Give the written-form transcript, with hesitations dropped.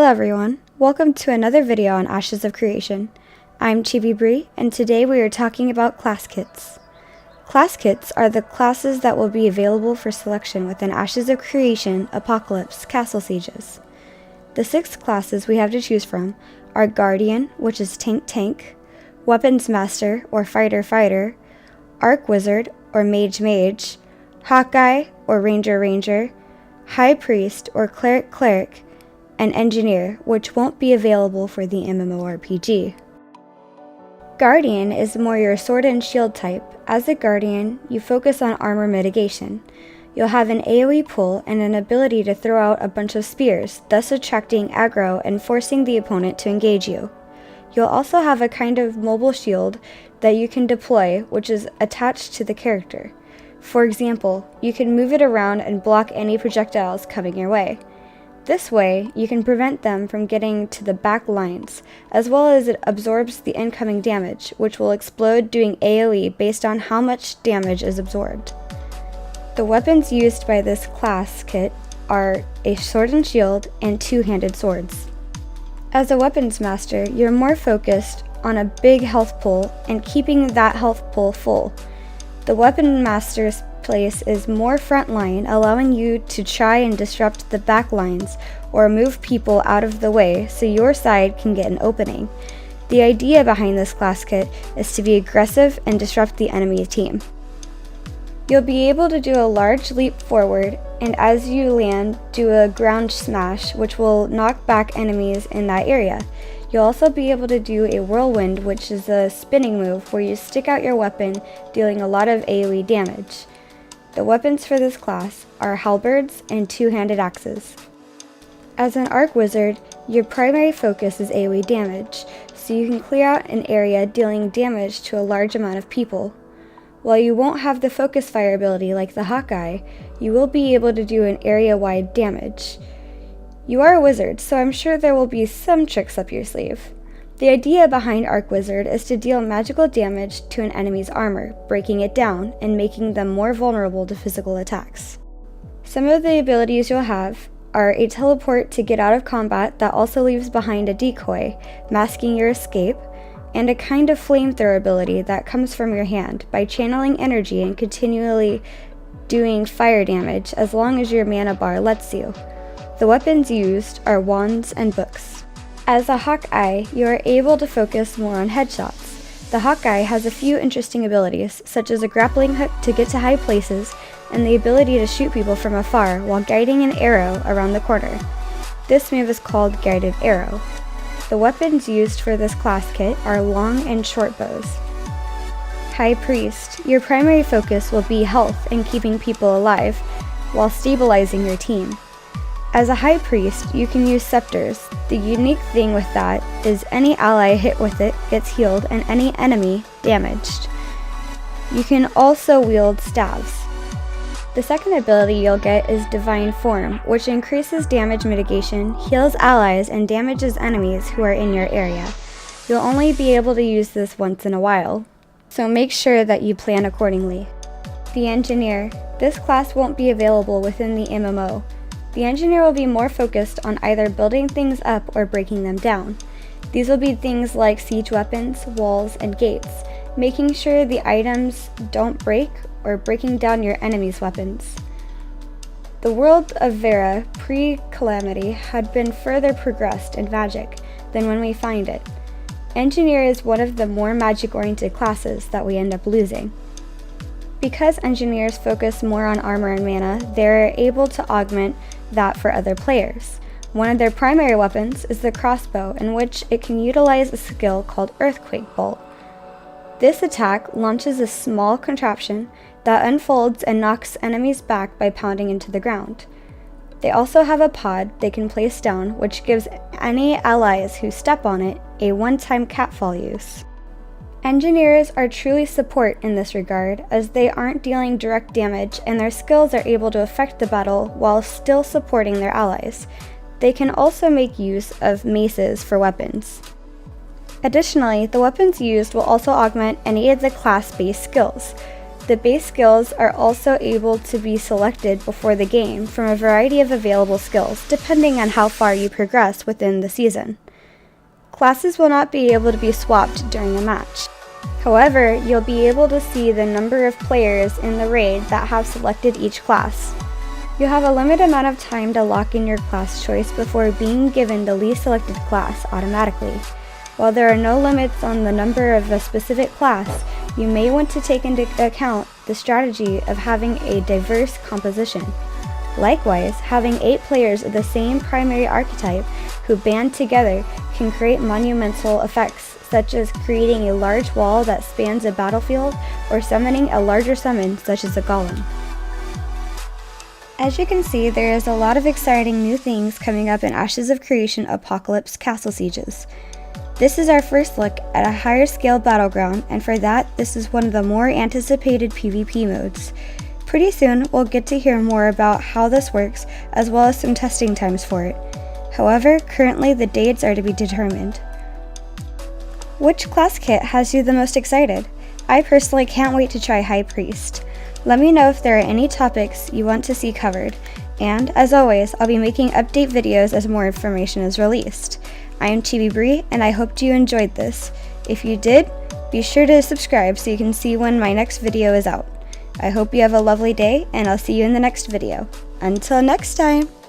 Hello everyone, welcome to another video on Ashes of Creation. I'm Chibi Bree, and today we are talking about class kits. Class kits are the classes that will be available for selection within Ashes of Creation, Apocalypse, Castle Sieges. The 6 classes we have to choose from are Guardian, which is Tank, Weapons Master or Fighter, Arc Wizard or Mage, Hawkeye or Ranger, High Priest or Cleric, and Engineer, which won't be available for the MMORPG. Guardian is more your sword and shield type. As a Guardian, you focus on armor mitigation. You'll have an AoE pull and an ability to throw out a bunch of spears, thus attracting aggro and forcing the opponent to engage you. You'll also have a kind of mobile shield that you can deploy, which is attached to the character. For example, you can move it around and block any projectiles coming your way. This way, you can prevent them from getting to the back lines, as well as it absorbs the incoming damage, which will explode doing AoE based on how much damage is absorbed. The weapons used by this class kit are a sword and shield and 2-handed swords. As a weapons master, you're more focused on a big health pool and keeping that health pool full. The weapon master's place is more frontline, allowing you to try and disrupt the back lines or move people out of the way so your side can get an opening. The idea behind this class kit is to be aggressive and disrupt the enemy team. You'll be able to do a large leap forward, and as you land, do a ground smash, which will knock back enemies in that area. You'll also be able to do a whirlwind, which is a spinning move where you stick out your weapon, dealing a lot of AoE damage. The weapons for this class are halberds and 2-handed axes. As an Arc Wizard, your primary focus is AoE damage, so you can clear out an area dealing damage to a large amount of people. While you won't have the focus fire ability like the Hawkeye, you will be able to do an area-wide damage. You are a wizard, so I'm sure there will be some tricks up your sleeve. The idea behind Arc Wizard is to deal magical damage to an enemy's armor, breaking it down and making them more vulnerable to physical attacks. Some of the abilities you'll have are a teleport to get out of combat that also leaves behind a decoy, masking your escape, and a kind of flamethrower ability that comes from your hand by channeling energy and continually doing fire damage as long as your mana bar lets you. The weapons used are wands and books. As a Hawkeye, you are able to focus more on headshots. The Hawkeye has a few interesting abilities, such as a grappling hook to get to high places, and the ability to shoot people from afar while guiding an arrow around the corner. This move is called Guided Arrow. The weapons used for this class kit are long and short bows. High Priest, your primary focus will be health and keeping people alive, while stabilizing your team. As a High Priest, you can use scepters. The unique thing with that is any ally hit with it gets healed and any enemy damaged. You can also wield staves. The second ability you'll get is Divine Form, which increases damage mitigation, heals allies, and damages enemies who are in your area. You'll only be able to use this once in a while, so make sure that you plan accordingly. The Engineer. This class won't be available within the MMO. The Engineer will be more focused on either building things up or breaking them down. These will be things like siege weapons, walls, and gates, making sure the items don't break or breaking down your enemy's weapons. The world of Vera, pre-Calamity, had been further progressed in magic than when we find it. Engineer is one of the more magic-oriented classes that we end up losing. Because Engineers focus more on armor and mana, they're able to augment that for other players. One of their primary weapons is the crossbow, in which it can utilize a skill called Earthquake Bolt. This attack launches a small contraption that unfolds and knocks enemies back by pounding into the ground. They also have a pod they can place down, which gives any allies who step on it a one-time catfall use. Engineers are truly support in this regard, as they aren't dealing direct damage and their skills are able to affect the battle while still supporting their allies. They can also make use of maces for weapons. Additionally, the weapons used will also augment any of the class-based skills. The base skills are also able to be selected before the game from a variety of available skills, depending on how far you progress within the season. Classes will not be able to be swapped during a match. However, you'll be able to see the number of players in the raid that have selected each class. You have a limited amount of time to lock in your class choice before being given the least selected class automatically. While there are no limits on the number of a specific class, you may want to take into account the strategy of having a diverse composition. Likewise, having 8 players of the same primary archetype who band together can create monumental effects, such as creating a large wall that spans a battlefield or summoning a larger summon such as a golem. As you can see, there is a lot of exciting new things coming up in Ashes of Creation Apocalypse Castle Sieges. This is our first look at a higher scale battleground, and for that, this is one of the more anticipated PvP modes. Pretty soon, we'll get to hear more about how this works, as well as some testing times for it. However, currently the dates are to be determined. Which class kit has you the most excited? I personally can't wait to try High Priest. Let me know if there are any topics you want to see covered, and as always, I'll be making update videos as more information is released. I am Chibi Bree, and I hoped you enjoyed this. If you did, be sure to subscribe so you can see when my next video is out. I hope you have a lovely day, and I'll see you in the next video. Until next time!